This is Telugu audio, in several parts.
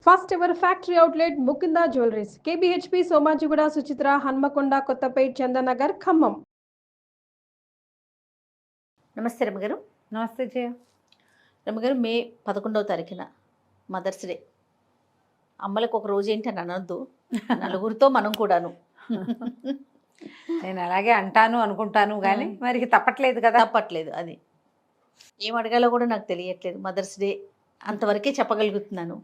First ever factory outlet Mukunda jewelleries KBHP Somajiguda Suchitra Hanamkonda Kothapet Chandanagar Khammam. నమస్తే రమ్మగారు. నమస్తే జయ. రమ్మగారు, మే 11వ తారీఖున మదర్స్ డే. అమ్మలకు ఒక రోజు ఏంటి అని అనొద్దు, నలుగురితో మనం కూడాను. నేను అలాగే అంటాను అనుకుంటాను కానీ మరి తప్పట్లేదు కదా. తప్పట్లేదు, అది ఏం అడగాలో కూడా నాకు తెలియట్లేదు. మదర్స్ డే అంతవరకే చెప్పగలుగుతున్నాను.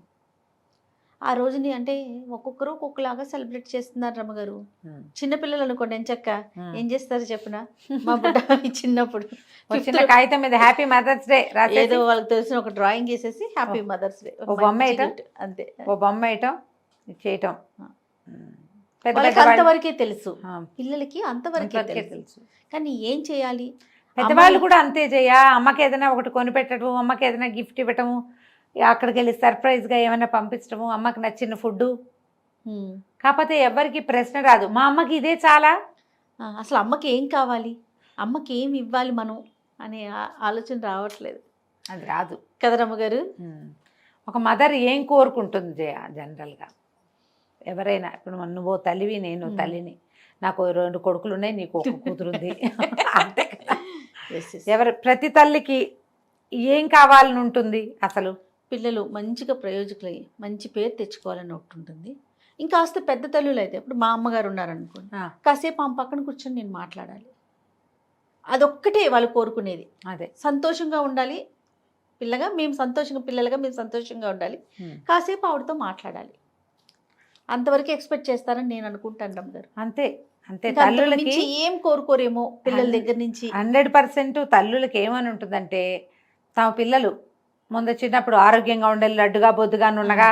ఆ రోజుని అంటే ఒక్కొక్కరు ఒక్కొక్కలాగా సెలబ్రేట్ చేస్తున్నారు రమ్మగారు. చిన్నపిల్లలు అనుకోండి, ఎంచక్క ఏం చేస్తారు చెప్పిన, మా బుడ్డ చిన్నప్పుడు చిన్న కాగితం మీద హ్యాపీ మదర్స్ డే ఏదో వాళ్ళకి తెలిసిన ఒక డ్రాయింగ్ వేసేసి హ్యాపీ మదర్స్ డే బొమ్మ వేయటం, అంతే. ఓ బొమ్మ వేయటం చేయటం అంతవరకే తెలుసు, పిల్లలకి అంతవరకే తెలుసు. కానీ ఏం చేయాలి, పెద్దవాళ్ళు కూడా అంతే చేయ. అమ్మకి ఏదైనా ఒకటి కొనిపెట్టడం, అమ్మకి ఏదైనా గిఫ్ట్ ఇవ్వటము, అక్కడికి వెళ్ళి సర్ప్రైజ్గా ఏమైనా పంపించడము, అమ్మకి నచ్చిన ఫుడ్డు. కాకపోతే ఎవరికి ప్రశ్న రాదు, మా అమ్మకి ఇదే చాలా, అసలు అమ్మకి ఏం కావాలి, అమ్మకి ఏం ఇవ్వాలి మనం అనే ఆలోచన రావట్లేదు. అది రాదు కదా రమ్మగారు. ఒక మదర్ ఏం కోరుకుంటుంది జయ జనరల్గా ఎవరైనా? ఇప్పుడు నువ్వు తల్లివి, నేను తల్లిని, నాకు 2 కొడుకులు ఉన్నాయి, నీకు ఒక కూతురుంది, అంతే కదా. ప్రతి తల్లికి ఏం కావాలని ఉంటుంది? అసలు పిల్లలు మంచిగా ప్రయోజకులయ్యి మంచి పేరు తెచ్చుకోవాలని ఒకటి ఉంటుంది. ఇంకాస్త పెద్ద తల్లులు అయితే, ఇప్పుడు మా అమ్మగారు ఉన్నారనుకోండి, కాసేపు ఆమె పక్కన కూర్చొని నేను మాట్లాడాలి, అదొక్కటే వాళ్ళు కోరుకునేది. అదే సంతోషంగా ఉండాలి పిల్లగా, మేము సంతోషంగా, పిల్లలుగా మేము సంతోషంగా ఉండాలి, కాసేపు ఆవిడతో మాట్లాడాలి, అంతవరకు ఎక్స్పెక్ట్ చేస్తారని నేను అనుకుంటాను రమ్మగారు. అంతే అంతే. తల్లులకి ఏం కోరుకోరేమో పిల్లల దగ్గర నుంచి. 100% తల్లులకి ఏమని ఉంటుందంటే, తమ పిల్లలు ముందు చిన్నప్పుడు ఆరోగ్యంగా ఉండాలి, లడ్డుగా బొద్దుగా నున్నగా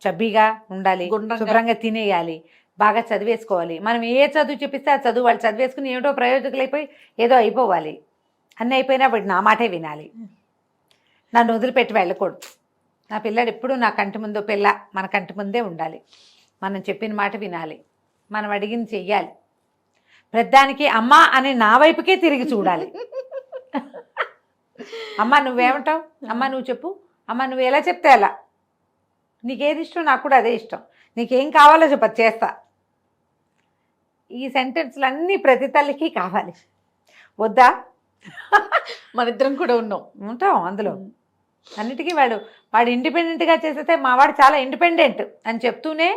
చబ్బీగా ఉండాలి, శుభ్రంగా తినేయాలి, బాగా చదివేసుకోవాలి. మనం ఏ చదువు చెప్పిస్తే ఆ చదువు వాళ్ళు చదివేసుకుని ఏమిటో ప్రయోజకులు అయిపోయి ఏదో అయిపోవాలి. అన్నీ అయిపోయినా బట్ నా మాటే వినాలి, నన్ను వదిలిపెట్టి వెళ్ళకూడదు. నా పిల్లాడు ఎప్పుడు నా కంటి ముందు, పిల్ల మన కంటి ముందే ఉండాలి, మనం చెప్పిన మాట వినాలి, మనం అడిగింది చెయ్యాలి. ప్రతిదానికి అమ్మ అని నా వైపుకే తిరిగి చూడాలి. అమ్మ నువ్వేమంటావు, అమ్మ నువ్వు చెప్పు, అమ్మ నువ్వు ఎలా చెప్తే అలా, నీకేది ఇష్టం నాకు కూడా అదే ఇష్టం, నీకేం కావాలో చెప్ప చేస్తా. ఈ సెంటెన్స్లు అన్నీ ప్రతి తల్లికి కావాలి. వద్దా? మన ఇద్దరం కూడా ఉంటాం అందులో. అన్నిటికీ వాడు ఇండిపెండెంట్గా చేసేస్తే మావాడు చాలా ఇండిపెండెంట్ అని చెప్తూనే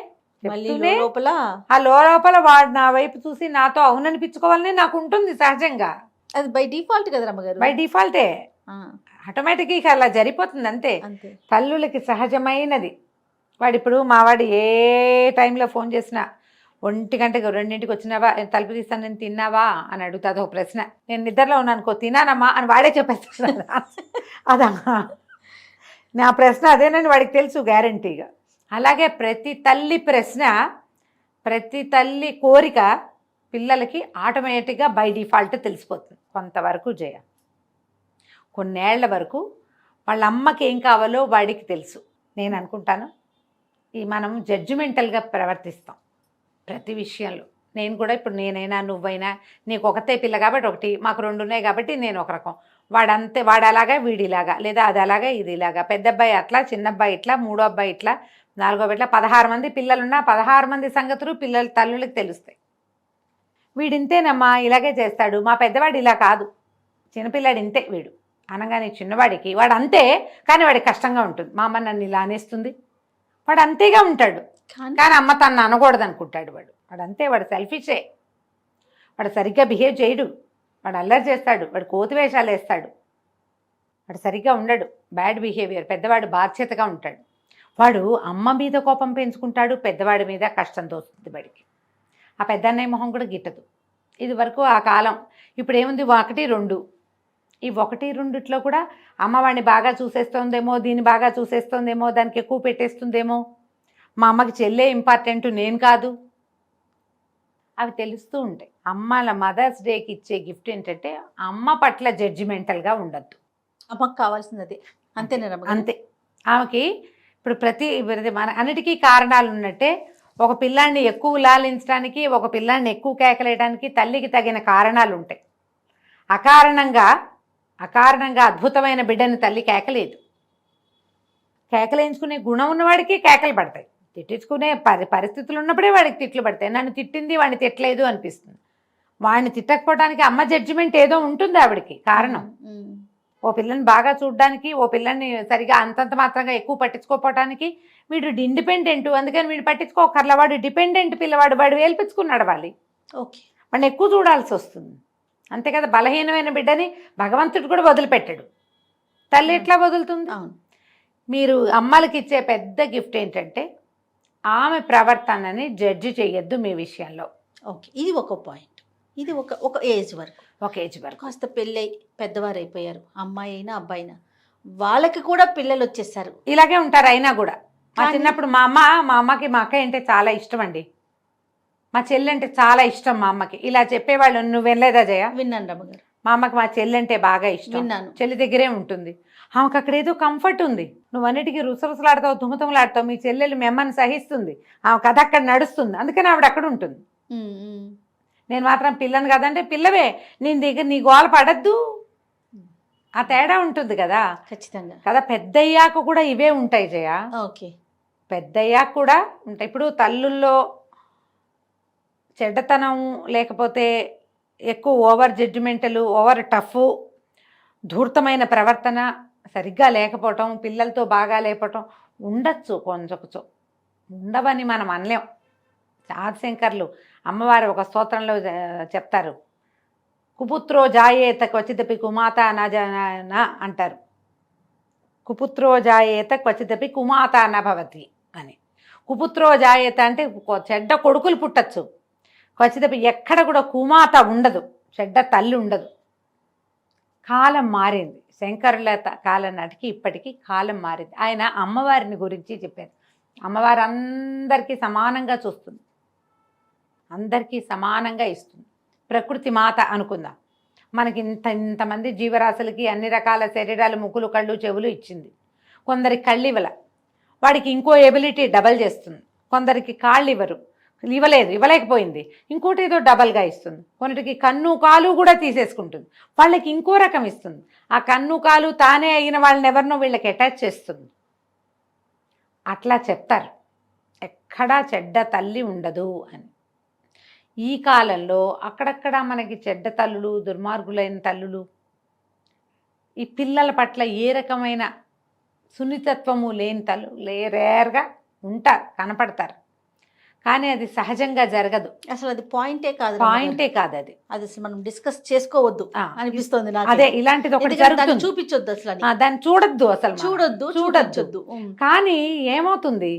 లోపల ఆ లోపల వాడు నా వైపు చూసి నాతో అవుననిపించుకోవాలని నాకు ఉంటుంది సహజంగా. అది బై డిఫాల్ట్ కదా రమ్మగారు. బై డిఫాల్టే, ఆటోమేటిక్గా అలా జరిగిపోతుంది అంతే. తల్లులకి సహజమైనది. వాడు ఇప్పుడు మావాడు ఏ టైంలో ఫోన్ చేసినా 1 గంటకి 2ంటికి వచ్చినావా, తలుపు తీస్తాను నేను, తిన్నావా అని అడుగుతుంది ఒక ప్రశ్న. నేను నిద్రలో ఉన్నానుకో, తినానమ్మా అని వాడే చెప్పేస్తాడు. అదా నా ప్రశ్న అదేనని వాడికి తెలుసు గ్యారంటీగా. అలాగే ప్రతి తల్లి ప్రశ్న, ప్రతి తల్లి కోరిక పిల్లలకి ఆటోమేటిక్గా బై డిఫాల్ట్ తెలిసిపోతుంది. కొంతవరకు జయ, కొన్నేళ్ల వరకు వాళ్ళ అమ్మకి ఏం కావాలో వాడికి తెలుసు. నేను అనుకుంటాను మనం జడ్జిమెంటల్గా ప్రవర్తిస్తాం ప్రతి విషయంలో. నేను కూడా ఇప్పుడు నేనైనా నువ్వైనా, నీకు ఒకతే పిల్ల కాబట్టి ఒకటి, మాకు 2 ఉన్నాయి కాబట్టి నేను ఒక రకం, వాడంతే, వాడు అలాగా వీడిలాగా, లేదా అది అలాగా ఇది ఇలాగా, పెద్ద అబ్బాయి అట్లా, చిన్న అబ్బాయి ఇట్లా, 3వ అబ్బాయి ఇట్లా, 4వ ఇట్లా, 16 మంది పిల్లలున్నా 16 మంది సంగతులు తల్లులకు తెలుస్తాయి. వీడింతేనమ్మా, ఇలాగే చేస్తాడు, మా పెద్దవాడు ఇలా కాదు, చిన్నపిల్లాడు ఇంతే వీడు అనగానే చిన్నవాడికి వాడు అంతే, కానీ వాడికి కష్టంగా ఉంటుంది. మా అమ్మ నన్ను ఇలా అనేస్తుంది, వాడు అంతేగా ఉంటాడు, కానీ అమ్మ తను అనకూడదు అనుకుంటాడు. వాడు అంతే, వాడు సెల్ఫిషే, వాడు సరిగ్గా బిహేవ్ చేయడు, వాడు అల్లరి చేస్తాడు, వాడు కోతి వేషాలు వేస్తాడు, వాడు సరిగ్గా ఉండడు, బ్యాడ్ బిహేవియర్. పెద్దవాడు బాధ్యతగా ఉంటాడు. వాడు అమ్మ మీద కోపం పెంచుకుంటాడు, పెద్దవాడి మీద కష్టం తోస్తుంది వాడికి. ఆ పెద్దన్నయ్య మొహం కూడా గిట్టదు. ఇది వరకు ఆ కాలం. ఇప్పుడు ఏముంది, 1, 2. ఈ 1, 2 కూడా అమ్మవాడిని బాగా చూసేస్తోందేమో, దీన్ని బాగా చూసేస్తోందేమో, దానికి ఎక్కువ పెట్టేస్తుందేమో, మా అమ్మకి చెల్లే ఇంపార్టెంట్, నేను కాదు, అవి తెలుస్తూ ఉంటాయి. అమ్మల మదర్స్ డేకి ఇచ్చే గిఫ్ట్ ఏంటంటే, అమ్మ పట్ల జడ్జిమెంటల్గా ఉండద్దు. అమ్మకు కావాల్సింది అదే, అంతేనా? అంతే. ఆమెకి ఇప్పుడు మన అన్నిటికీ కారణాలు ఉన్నట్టే, ఒక పిల్లాన్ని ఎక్కువ లాలించడానికి, ఒక పిల్లాన్ని ఎక్కువ కేకలేయడానికి తల్లికి తగిన కారణాలు ఉంటాయి. అకారణంగా అద్భుతమైన బిడ్డని తల్లి కేకలేదు. కేకలేయించుకునే గుణం ఉన్నవాడికి కేకలు పడతాయి, తిట్టించుకునే పరిస్థితులు ఉన్నప్పుడే వాడికి తిట్లు పడతాయి. నన్ను తిట్టింది వాడిని తిట్టలేదు అనిపిస్తుంది. వాడిని తిట్టకపోవడానికి అమ్మ జడ్జిమెంట్ ఏదో ఉంటుంది ఆవిడకి కారణం. ఓ పిల్లని బాగా చూడడానికి, ఓ పిల్లని సరిగా అంతంత మాత్రంగా ఎక్కువ పట్టించుకోపోవటానికి వీడు ఇండిపెండెంట్, అందుకని వీడు పట్టించుకోకర్లా, వాడు డిపెండెంట్ పిల్లవాడు, వాడు వేల్పించుకున్నాడు వాళ్ళు. ఓకే, వాడిని ఎక్కువ చూడాల్సి వస్తుంది అంతే కదా. బలహీనమైన బిడ్డని భగవంతుడు కూడా వదిలిపెట్టాడు, తల్లి ఎట్లా వదులుతుంది? అవును. మీరు అమ్మలకి ఇచ్చే పెద్ద గిఫ్ట్ ఏంటంటే ఆమె ప్రవర్తనని జడ్జి చేయొద్దు మీ విషయంలో. ఓకే, ఇది ఒక పాయింట్. ఇది ఒక ఏజ్ వరకు, ఒక ఏజ్ వరకు. కాస్త పెళ్ళై పెద్దవారు అయిపోయారు, అమ్మాయి అయినా అబ్బాయి అయినా, వాళ్ళకి కూడా పిల్లలు వచ్చేసారు, ఇలాగే ఉంటారు. అయినా కూడా మా కానీ- చిన్నప్పుడు మా అమ్మకి మా అక్క అంటే చాలా ఇష్టం అండి, మా చెల్లి అంటే చాలా ఇష్టం మా అమ్మకి, ఇలా చెప్పేవాళ్ళు. నువ్వు వినలేదా జయ? విన్నాను రమ్మగారు. మా అమ్మకి మా చెల్లి అంటే బాగా ఇష్టం, విన్నాను. చెల్లి దగ్గరే ఉంటుంది. ఆమెకు అక్కడ ఏదో కంఫర్ట్ ఉంది. నువ్వు అన్నిటికీ రుసరుసలాడతావు, తుమ్మతుమ్మలాడతావు, మీ చెల్లెలు మీ అమ్మని సహిస్తుంది, ఆమె కథ అక్కడ నడుస్తుంది, అందుకని ఆవిడ అక్కడ ఉంటుంది. నేను మాత్రం పిల్లని కదంటే పిల్లవే, నేను దగ్గర నీ గోల పడద్దు, ఆ తేడా ఉంటుంది కదా. ఖచ్చితంగా కదా, పెద్దయ్యాక కూడా ఇవే ఉంటాయి జయ. ఓకే, పెద్దయ్యాక కూడా ఉంటాయి. ఇప్పుడు తల్లుల్లో చెడ్డతనం లేకపోతే ఎక్కువ ఓవర్ జడ్జిమెంటలు, ఓవర్ టఫ్, ధూర్తమైన ప్రవర్తన సరిగ్గా లేకపోవటం, పిల్లలతో బాగా లేకపోవటం ఉండొచ్చు, కొంచెం ఉండవని మనం అనలేం. ఆదిశంకర్లు అమ్మవారు ఒక స్తోత్రంలో చెప్తారు, కుపుత్రో జాయేత క్వచిదపి కుమాత నా అంటారు. కుపుత్రో జాయేత క్వచిదపి కుమాత నభవతి అని. కుపుత్రో జాయేత అంటే చెడ్డ కొడుకులు పుట్టచ్చు, క్వచిదపి ఎక్కడ కూడా కుమాత ఉండదు, చెడ్డ తల్లి ఉండదు. కాలం మారింది, శంకరుల కాలం నాటికి ఇప్పటికీ కాలం మారింది. ఆయన అమ్మవారిని గురించి చెప్పారు. అమ్మవారు అందరికీ సమానంగా చూస్తుంది, అందరికీ సమానంగా ఇస్తుంది. ప్రకృతి మాత అనుకుందాం, మనకి ఇంతమంది జీవరాశులకి అన్ని రకాల శరీరాలు, ముక్కులు, కళ్ళు, చెవులు ఇచ్చింది. కొందరికి కళ్ళు ఇవ్వల, వాడికి ఇంకో ఎబిలిటీ డబల్ చేస్తుంది. కొందరికి కాళ్ళు ఇవ్వలేకపోయింది, ఇంకోటి ఏదో డబల్గా ఇస్తుంది. కొన్నిటికి కన్ను కాలు కూడా తీసేసుకుంటుంది, వాళ్ళకి ఇంకో రకం ఇస్తుంది. ఆ కన్ను కాలు తానే అయిన వాళ్ళని ఎవరినో వీళ్ళకి అటాచ్ చేస్తుంది. అట్లా చెప్తారు, ఎక్కడా చెడ్డ తల్లి ఉండదు అని. ఈ కాలంలో అక్కడక్కడ మనకి చెడ్డ తల్లులు, దుర్మార్గులైన తల్లులు, ఈ పిల్లల పట్ల ఏ రకమైన సున్నితత్వము లేని తల్లు రేర్గా ఉంటారు, కనపడతారు. కానీ అది సహజంగా జరగదు, అసలు అది పాయింటే కాదు, అది అది మనం డిస్కస్ చేసుకోవద్దు అనిపిస్తుంది నాకు. అదే ఇలాంటిది ఒకటి జరుగుతుంది, చూపించొద్దు అసలు, దాన్ని చూడొద్దు, అసలు చూడొద్దు. కానీ ఏమవుతుంది,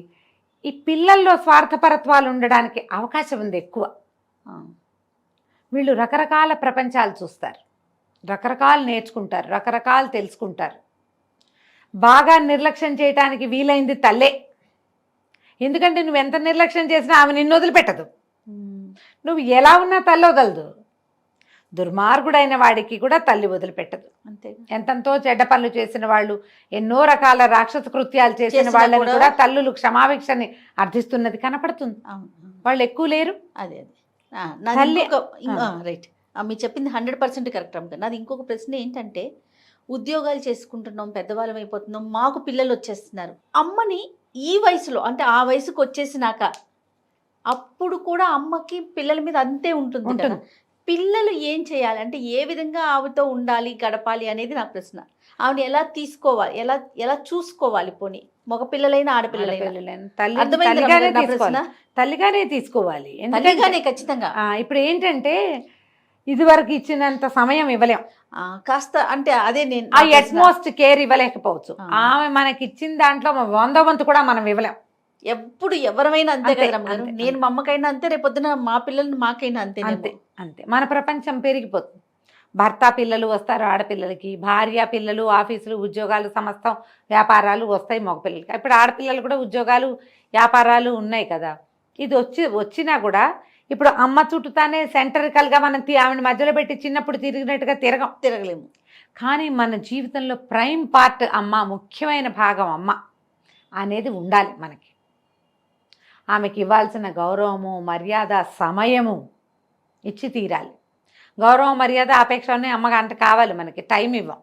ఈ పిల్లల్లో స్వార్థపరత్వాలు ఉండడానికి అవకాశం ఉంది ఎక్కువ. వీళ్ళు రకరకాల ప్రపంచాలు చూస్తారు, రకరకాలు నేర్చుకుంటారు, రకరకాలు తెలుసుకుంటారు. బాగా నిర్లక్ష్యం చేయటానికి వీలైంది తల్లే. ఎందుకంటే నువ్వు ఎంత నిర్లక్ష్యం చేసినా ఆమె నిన్ను వదిలిపెట్టదు. నువ్వు ఎలా ఉన్నా తల్లి వదలదు. దుర్మార్గుడైన వాడికి కూడా తల్లి వదిలిపెట్టదు. అంతే, ఎంతంతో చెడ్డ పనులు చేసిన వాళ్ళు, ఎన్నో రకాల రాక్షస కృత్యాలు చేసిన వాళ్ళని కూడా తల్లులు క్షమాభిక్షని అర్థిస్తున్నది కనపడుతుంది. వాళ్ళు ఎక్కువ లేరు. అదే రైట్, మీరు చెప్పింది 100% కరెక్ట్ అమ్మ. నాది ఇంకొక ప్రశ్న ఏంటంటే, ఉద్యోగాలు చేసుకుంటున్నాం, పెద్దవాళ్ళం అయిపోతున్నాం, మాకు పిల్లలు వచ్చేస్తున్నారు. అమ్మని ఈ వయసులో, అంటే ఆ వయసుకు వచ్చేసినాక, అప్పుడు కూడా అమ్మకి పిల్లల మీద అంతే ఉంటుంది కదా. పిల్లలు ఏం చేయాలి అంటే, ఏ విధంగా ఆవిడతో ఉండాలి, గడపాలి అనేది నా ప్రశ్న. ఆవిడ ఎలా తీసుకోవాలి, ఎలా చూసుకోవాలి, పోనీ మగ పిల్లలైనా ఆడపిల్లలైనా. తల్లిగానే తీసుకోవాలి, తల్లిగానే ఖచ్చితంగా. ఇప్పుడు ఏంటంటే ఇదివరకు ఇచ్చినంత సమయం ఇవ్వలేం, కాస్త అంటే అదే నేను ఆ అట్మోస్ట్ కేర్ ఇవ్వలేకపోవచ్చు. ఆమె మనకి ఇచ్చిన దాంట్లో 100వ వంతు కూడా మనం ఇవ్వలేం. ఎప్పుడు ఎవరైనా అంతే కదా. నేను మా అమ్మకైనా అంతే, రేపొద్దున మా పిల్లల్ని మాకైనా అంతే. అంతే మన ప్రపంచం పెరిగిపోతుంది. భర్త పిల్లలు వస్తారు ఆడపిల్లలకి, భార్య పిల్లలు, ఆఫీసులు, ఉద్యోగాలు, సమస్తం వ్యాపారాలు వస్తాయి మగపిల్లలకి. ఇప్పుడు ఆడపిల్లలు కూడా ఉద్యోగాలు, వ్యాపారాలు ఉన్నాయి కదా. ఇది వచ్చినా కూడా ఇప్పుడు అమ్మ చుట్టూతానే సెంట్రికల్గా మనం ఆమెను మధ్యలో పెట్టి చిన్నప్పుడు తిరిగినట్టుగా తిరగలేము. కానీ మన జీవితంలో ప్రైమ్ పార్ట్ అమ్మ, ముఖ్యమైన భాగం అమ్మ అనేది ఉండాలి మనకి. ఆమెకి ఇవ్వాల్సిన గౌరవము, మర్యాద, సమయము ఇచ్చి తీరాలి. గౌరవం, మర్యాద, అపేక్ష అన్నీ అమ్మగా అంత కావాలి మనకి. టైం ఇవ్వం.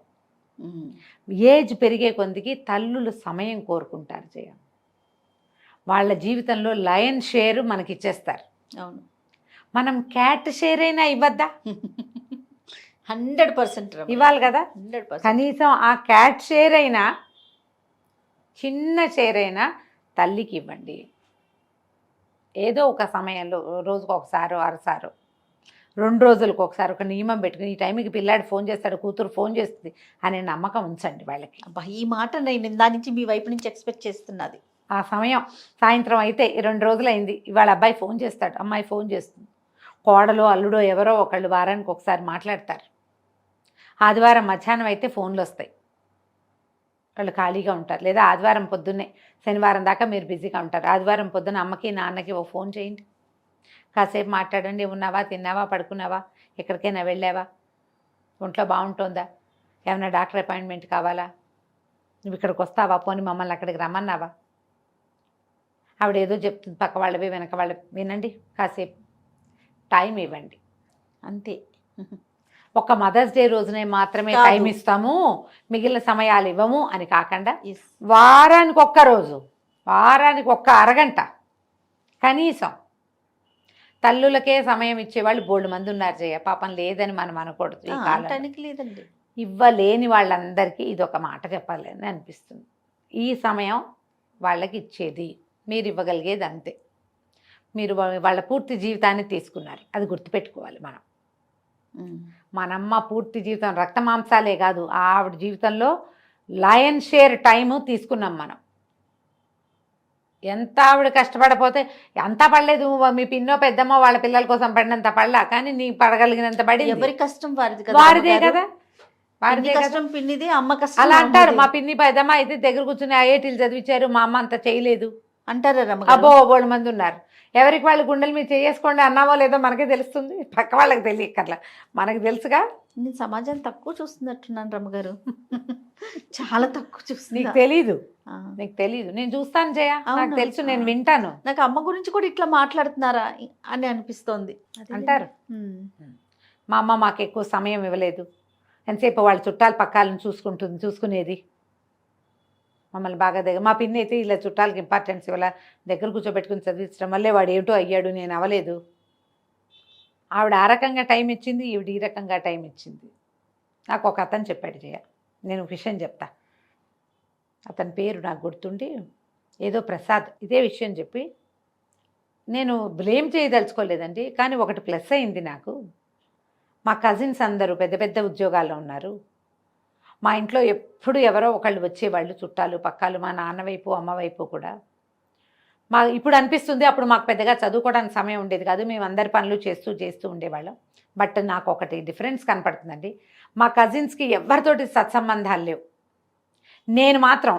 ఏజ్ పెరిగే కొద్దికి తల్లులు సమయం కోరుకుంటారు జయ. వాళ్ళ జీవితంలో లయన్ షేర్ మనకి ఇచ్చేస్తారు. అవును. మనం క్యాట్ షేర్ అయినా ఇవ్వద్దా? 100% ఇవ్వాలి కదా. 100%. కనీసం ఆ క్యాట్ షేర్ అయినా, చిన్న షేర్ అయినా తల్లికి ఇవ్వండి. ఏదో ఒక సమయంలో, రోజుకు ఒకసారో అరసారో, 2 రోజులకు ఒకసారి ఒక నియమం పెట్టుకుని, ఈ టైంకి పిల్లాడు ఫోన్ చేస్తాడు, కూతురు ఫోన్ చేస్తుంది అనే నమ్మకం ఉంచండి వాళ్ళకి. అబ్బా, ఈ మాట నేను దాని నుంచి మీ వైపు నుంచి ఎక్స్పెక్ట్ చేస్తున్నది. ఆ సమయం సాయంత్రం అయితే 2 రోజులైంది, ఇవాళ అబ్బాయి ఫోన్ చేస్తాడు, అమ్మాయి ఫోన్ చేస్తుంది, కోడలో అల్లుడో ఎవరో ఒకళ్ళు వారానికి ఒకసారి మాట్లాడతారు. ఆదివారం మధ్యాహ్నం అయితే ఫోన్లు వస్తాయి, వాళ్ళు ఖాళీగా ఉంటారు. లేదా ఆదివారం పొద్దున్నే, శనివారం దాకా మీరు బిజీగా ఉంటారు, ఆదివారం పొద్దున్న అమ్మకి నాన్నకి ఓ ఫోన్ చేయండి, కాసేపు మాట్లాడండి. ఉన్నావా, తిన్నావా, పడుకున్నావా, ఎక్కడికైనా వెళ్ళావా, ఒంట్లో బాగుంటుందా, ఏమైనా డాక్టర్ అపాయింట్మెంట్ కావాలా, నువ్వు ఇక్కడికి వస్తావా, పోనీ మమ్మల్ని అక్కడికి రమ్మన్నావా. ఆవిడ ఏదో చెప్తుంది, పక్క వాళ్ళవి వెనక వాళ్ళవి, వినండి, కాసేపు టైం ఇవ్వండి అంతే. ఒక మదర్స్ డే రోజునే మాత్రమే కాదు. టైం ఇస్తాము, మిగిలిన సమయాలు ఇవ్వము అని కాకుండా Yes. వారానికి ఒక్క రోజు, వారానికి ఒక్క అరగంట కనీసం. తల్లులకే సమయం ఇచ్చేవాళ్ళు బోల్డ్ మంది ఉన్నారు జయ, పాపం లేదని మనం అనకూడదు. ఈ కాలంలో అనటానికి లేదండి. ఇవ్వలేని వాళ్ళందరికీ ఇది ఒక మాట చెప్పాలి అని అనిపిస్తుంది. ఈ సమయం వాళ్ళకి ఇచ్చేది, మీరు ఇవ్వగలిగేది అంతే. మీరు వాళ్ళ పూర్తి జీవితాన్ని తీసుకున్నారు, అది గుర్తుపెట్టుకోవాలి మనం. మనమ్మ పూర్తి జీవితం, రక్త మాంసాలే కాదు, ఆవిడ జీవితంలో లయన్ షేర్ టైము తీసుకున్నాం మనం. ఎంత ఆవిడ కష్టపడపోతే, అంతా పడలేదు, మీ పిన్నో పెద్దమ్మో వాళ్ళ పిల్లల కోసం పడినంత పడలా, కానీ నీ పడగలిగినంత పడి. ఎవరి కష్టం వారిది వారిదే కదా, వారిదే కదా. కష్టం పిన్నిది, అమ్మ కష్టం అలా అంటారు. అమ్మది. మా పిన్ని పెద్దమ్మ అయితే దగ్గర కూర్చుని ఐఐటీలు చదివించారు, మా అమ్మ అంత చేయలేదు అంటారా రమ్మగారు? అబ్బో బోడు మంది ఉన్నారు. ఎవరికి వాళ్ళు గుండెలు మీరు చేసుకోండి అన్నామో లేదో మనకే తెలుస్తుంది, పక్క వాళ్ళకి తెలియక్కర్లా, మనకు తెలుసుగా. నేను సమాజాన్ని తక్కువ చూస్తున్నట్టున్నాను రమ్మగారు. చాలా తక్కువ నీకు చూస్తున్నా. తెలీదు, ఆ. నీకు తెలీదు, నేను చూస్తాను జయ, నాకు అవును. తెలుసు, నేను వింటాను. నాకు అమ్మ గురించి కూడా ఇట్లా మాట్లాడుతున్నారా అని అనిపిస్తోంది. అంటారు. ఉమ్. మా అమ్మ మాకు ఎక్కువ సమయం ఇవ్వలేదు, ఎంతసేపు వాళ్ళ చుట్టాల పక్కాలను చూసుకునేది, మమ్మల్ని బాగా దగ్గర. మా పిన్ని అయితే ఇలా చుట్టాలకి ఇంపార్టెన్స్ ఇవ్వాల, దగ్గర కూర్చోబెట్టుకుని చదివించడం వల్లే వాడు ఏమిటో అయ్యాడు, నేను అవ్వలేదు. ఆవిడ ఆ రకంగా టైం ఇచ్చింది, ఈవిడ ఈ రకంగా టైం ఇచ్చింది. నాకు ఒక అతను చెప్పాడు జయ, నేను విషయం చెప్తా, అతని పేరు నాకు గుర్తుండి, ఏదో ప్రసాద్, ఇదే విషయం చెప్పి, నేను బ్లేమ్ చేయదలుచుకోలేదండి, కానీ ఒకటి ప్లస్ అయింది నాకు. మా కజిన్స్ అందరూ పెద్ద పెద్ద ఉద్యోగాల్లో ఉన్నారు, మా ఇంట్లో ఎప్పుడు ఎవరో ఒకళ్ళు వచ్చేవాళ్ళు, చుట్టాలు పక్కాలు, మా నాన్న వైపు అమ్మ వైపు కూడా. ఇప్పుడు అనిపిస్తుంది, అప్పుడు మాకు పెద్దగా చదువుకోవడానికి సమయం ఉండేది కాదు, మేము అందరి పనులు చేస్తూ ఉండేవాళ్ళం. బట్ నాకు ఒకటి డిఫరెన్స్ కనపడుతుందండి, మా కజిన్స్కి ఎవరితోటి సత్సంబంధాలు లేవు. నేను మాత్రం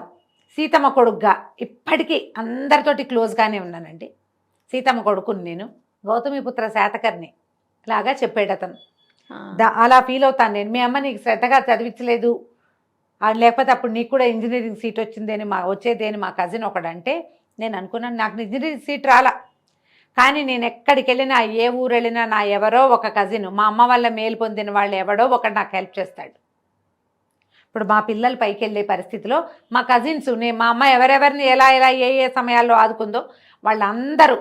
సీతమ్మ కొడుకుగా ఇప్పటికీ అందరితోటి క్లోజ్గానే ఉన్నానండి. సీతమ్మ కొడుకుని నేను, గౌతమిపుత్ర శాతకర్ణి లాగా చెప్పాడు అతను. అలా ఫీల్ అవుతాను నేను. మీ అమ్మ నీకు శ్రద్ధగా చదివించలేదు, లేకపోతే అప్పుడు నీకు కూడా ఇంజనీరింగ్ సీట్ వచ్చిందని వచ్చేదేని మా కజిన్ ఒకడంటే నేను అనుకున్నాను, నాకు ఇంజనీరింగ్ సీట్ రాలా, కానీ నేను ఎక్కడికి వెళ్ళినా, ఏ ఊరు వెళ్ళినా, నా ఎవరో ఒక కజిన్, మా అమ్మ వల్ల మేలు పొందిన వాళ్ళు ఎవడో ఒకడు నాకు హెల్ప్ చేస్తాడు. ఇప్పుడు మా పిల్లలు పైకి వెళ్ళే పరిస్థితిలో మా కజిన్స్, మా అమ్మ ఎవరెవరిని ఎలా ఏ సమయాల్లో ఆదుకుందో వాళ్ళందరూ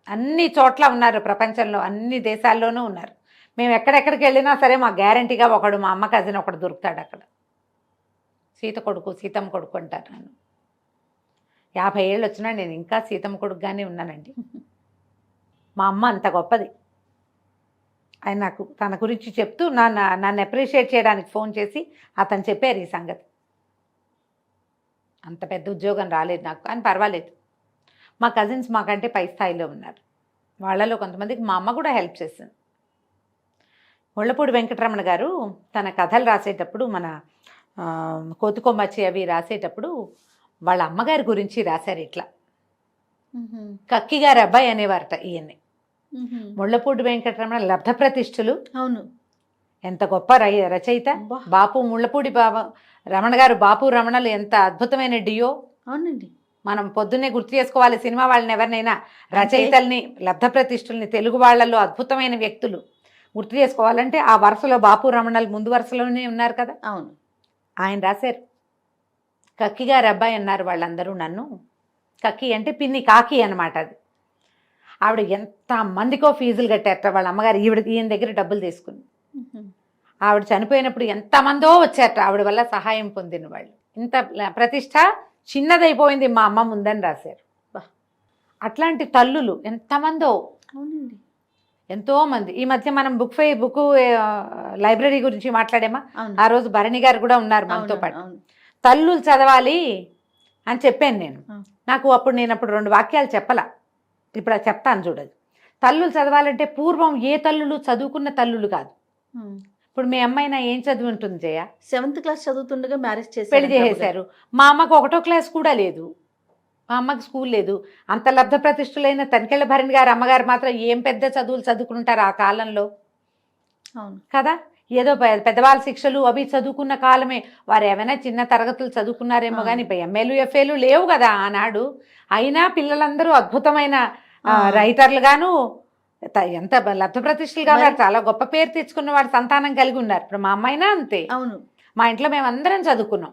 అన్ని చోట్ల ఉన్నారు, ప్రపంచంలో అన్ని దేశాల్లోనూ ఉన్నారు. మేము ఎక్కడెక్కడికి వెళ్ళినా సరే మా గ్యారంటీగా ఒకడు, మా అమ్మ కజిన్ ఒకడు దొరుకుతాడు అక్కడ. సీతమ్మ కొడుకు అంటారు నన్ను. 50 ఏళ్ళు వచ్చినా నేను ఇంకా సీతమ్మ కొడుకుగానే ఉన్నానండి. మా అమ్మ అంత గొప్పది. ఆయన నాకు తన గురించి చెప్తూ నన్ను అప్రిషియేట్ చేయడానికి ఫోన్ చేసి అతను చెప్పారు ఈ సంగతి. అంత పెద్ద ఉద్యోగం రాలేదు నాకు, కానీ పర్వాలేదు. మా కజిన్స్ మాకంటే పై స్థాయిలో ఉన్నారు. వాళ్ళలో కొంతమందికి మా అమ్మ కూడా హెల్ప్ చేసింది. ముళ్ళపూడి వెంకటరమణ గారు తన కథలు రాసేటప్పుడు, మన కోతికొమ్మచ్చి అవి రాసేటప్పుడు వాళ్ళ అమ్మగారి గురించి రాశారు. ఇట్లా కక్కి గారి అబ్బాయి అనేవారట ఈయన్ని. ముళ్ళపూడి వెంకటరమణ లబ్ధ ప్రతిష్ఠులు. అవును, ఎంత గొప్ప రచయిత. బాపు ముళ్ళపూడి రమణ గారు, బాపు రమణలు ఎంత అద్భుతమైన డియో. అవునండి, మనం పొద్దున్నే గుర్తు చేసుకోవాలి సినిమా వాళ్ళని, ఎవరినైనా రచయితల్ని, లబ్ధ ప్రతిష్ఠుల్ని, తెలుగు వాళ్ళల్లో అద్భుతమైన వ్యక్తులు గుర్తు చేసుకోవాలంటే ఆ వరుసలో బాపు రమణలు ముందు వరుసలోనే ఉన్నారు కదా. అవును, ఆయన రాశారు కక్కి గారి అబ్బాయి అన్నారు వాళ్ళందరూ నన్ను. కక్కి అంటే పిన్ని కాకి అనమాట అది. ఆవిడ ఎంత మందికో ఫీజులు కట్టారట వాళ్ళ అమ్మగారు ఈయన దగ్గర డబ్బులు తీసుకుని. ఆవిడ చనిపోయినప్పుడు ఎంతమందో వచ్చారట ఆవిడ వల్ల సహాయం పొందిన వాళ్ళు. ఇంత ప్రతిష్ట చిన్నదైపోయింది మా అమ్మ ముందని రాశారు. అట్లాంటి తల్లులు ఎంతమందో, అవునండి, ఎంతోమంది. ఈ మధ్య మనం బుక్ లైబ్రరీ గురించి మాట్లాడామా, ఆ రోజు భరణి గారు కూడా ఉన్నారు మనతో పాటు. తల్లులు చదవాలి అని చెప్పాను నేను. నాకు నేను అప్పుడు 2 వాక్యాలు చెప్పలా, ఇప్పుడు అది చెప్తాను చూడదు. తల్లులు చదవాలంటే పూర్వం ఏ తల్లులు చదువుకున్న తల్లులు కాదు. ఇప్పుడు మీ అమ్మాయి ఏం చదువు ఉంటుంది జయ? 7th క్లాస్ చదువుతుండగా మ్యారేజ్ చేసి పెళ్లి చేసేశారు. మా అమ్మకు 1వ క్లాస్ కూడా లేదు, మా అమ్మకి స్కూల్ లేదు. అంత లబ్ధ ప్రతిష్ఠులైన తనికెళ్ళ భరణి గారు అమ్మగారు మాత్రం ఏం పెద్ద చదువులు చదువుకుంటారు ఆ కాలంలో. అవును కదా, ఏదో పెద్దవాళ్ళ శిక్షలు అవి చదువుకున్న కాలమే. వారు ఏమైనా చిన్న తరగతులు చదువుకున్నారేమో కానీ ఎంఏలు ఎఫ్ఏలు లేవు కదా ఆనాడు. అయినా పిల్లలందరూ అద్భుతమైన రైటర్లు గాను, ఎంత లబ్ధ ప్రతిష్ఠలు కాదు, చాలా గొప్ప పేరు తెచ్చుకున్న వాడు సంతానం కలిగి ఉన్నారు. ఇప్పుడు మా అమ్మాయినా అంతే. అవును, మా ఇంట్లో మేము అందరం చదువుకున్నాం.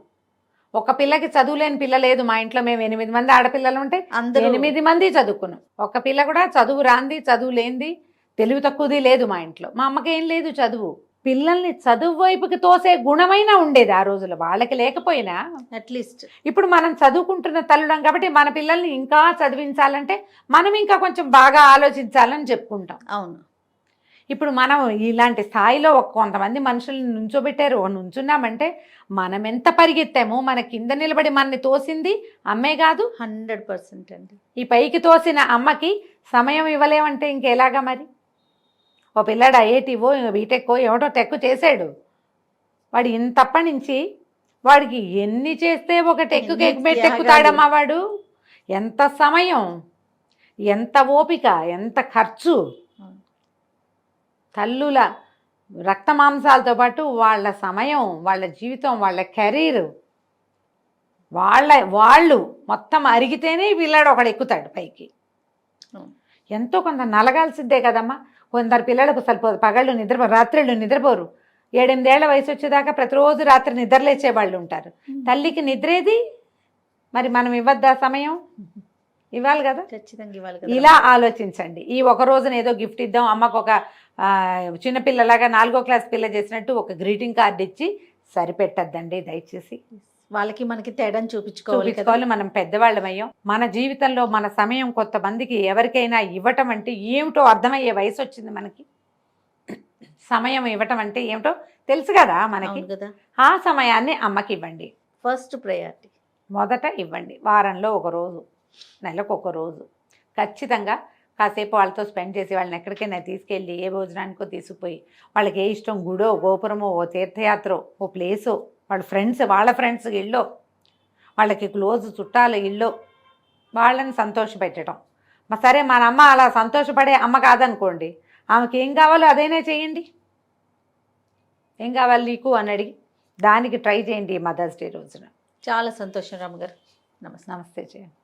ఒక పిల్లకి చదువులేని పిల్ల లేదు మా ఇంట్లో. మేము 8 మంది ఆడపిల్లలు ఉంటే 8 మంది చదువుకున్నాం. ఒక పిల్ల కూడా చదువు రాంది, చదువు లేనిది, తెలివి తక్కువది లేదు మా ఇంట్లో. మా అమ్మకి ఏం లేదు చదువు. పిల్లల్ని చదువు వైపుకి తోసే గుణమైనా ఉండేది ఆ రోజుల్లో, వాళ్ళకి లేకపోయినా అట్లీస్ట్. ఇప్పుడు మనం చదువుకుంటున్న తల్లుడం కాబట్టి మన పిల్లల్ని ఇంకా చదివించాలంటే మనం ఇంకా కొంచెం బాగా ఆలోచించాలని చెప్పుకుంటాం. అవును, ఇప్పుడు మనం ఇలాంటి స్థాయిలో కొంతమంది మనుషుల్ని నుంచోబెట్టారు, నుంచున్నామంటే మనం ఎంత పరిగెత్తామో, మన కింద నిలబడి మనని తోసింది అమ్మే కాదు. 100% అండి. ఈ పైకి తోసిన అమ్మకి సమయం ఇవ్వలేమంటే ఇంకెలాగా మరి? ఓ పిల్లాడు ఐఐటీవో బీటెక్కో ఏమిటో టెక్ చేసాడు, వాడు ఇంతప్పటి నుంచి వాడికి ఎన్ని చేస్తే ఒక టెక్కుతాడమ్మా వాడు? ఎంత సమయం, ఎంత ఓపిక, ఎంత ఖర్చు. తల్లుల రక్త మాంసాలతో పాటు వాళ్ళ సమయం, వాళ్ళ జీవితం, వాళ్ళ కెరీర్, వాళ్ళు మొత్తం అరిగితేనే పిల్లాడు ఒకడు ఎక్కుతాడు పైకి. ఎంతో కొంత నలగాల్సిందే కదమ్మా. కొందరు పిల్లలకు సరిపోదు, పగళ్ళు నిద్రపోరు, రాత్రుళ్ళు నిద్రపోరు. 7-8 ఏళ్ల వయసు వచ్చేదాకా ప్రతిరోజు రాత్రి నిద్రలేచే వాళ్ళు ఉంటారు. తల్లికి నిద్రేది మరి మనం ఇవ్వద్దా సమయం? ఇవ్వాలి కదా, ఖచ్చితంగా ఇవ్వాలి కదా. ఇలా ఆలోచించండి. ఈ ఒక రోజున ఏదో గిఫ్ట్ ఇద్దాం, అమ్మకు ఒక చిన్నపిల్లలాగా 4వ క్లాస్ పిల్ల చేసినట్టు ఒక గ్రీటింగ్ కార్డు ఇచ్చి సరిపెట్టద్దండి దయచేసి. వాళ్ళకి మనకి తేడాను చూపించుకోవాలి. మనం పెద్దవాళ్ళమయ్యాం. మన జీవితంలో మన సమయం కొంతమందికి ఎవరికైనా ఇవ్వటం అంటే ఏమిటో అర్థమయ్యే వయసు వచ్చింది మనకి. సమయం ఇవ్వటం అంటే ఏమిటో తెలుసు కదా మనకి. ఆ సమయాన్ని అమ్మకి ఇవ్వండి. ఫస్ట్ ప్రయారిటీ మొదట ఇవ్వండి. వారంలో ఒక రోజు, నెలకు ఒక రోజు ఖచ్చితంగా కాసేపు వాళ్ళతో స్పెండ్ చేసి, వాళ్ళని ఎక్కడికైనా తీసుకెళ్ళి ఏ భోజనానికో తీసుకుపోయి, వాళ్ళకి ఏ ఇష్టం, గుడో గోపురమో ఓ తీర్థయాత్రో ఓ ప్లేసో, వాళ్ళ ఫ్రెండ్స్ ఇళ్ళో, వాళ్ళకి క్లోజ్ చుట్టాల ఇళ్ళో వాళ్ళని సంతోషపెట్టడం. సరే మన అమ్మ అలా సంతోషపడే అమ్మ కాదనుకోండి, ఆమెకి ఏం కావాలో అదైనా చేయండి. ఏం కావాలి నీకు అని అడిగి దానికి ట్రై చేయండి ఈ మదర్స్ డే రోజున. చాలా సంతోషం రామగారు. నమస్తే. నమస్తే చేయండి.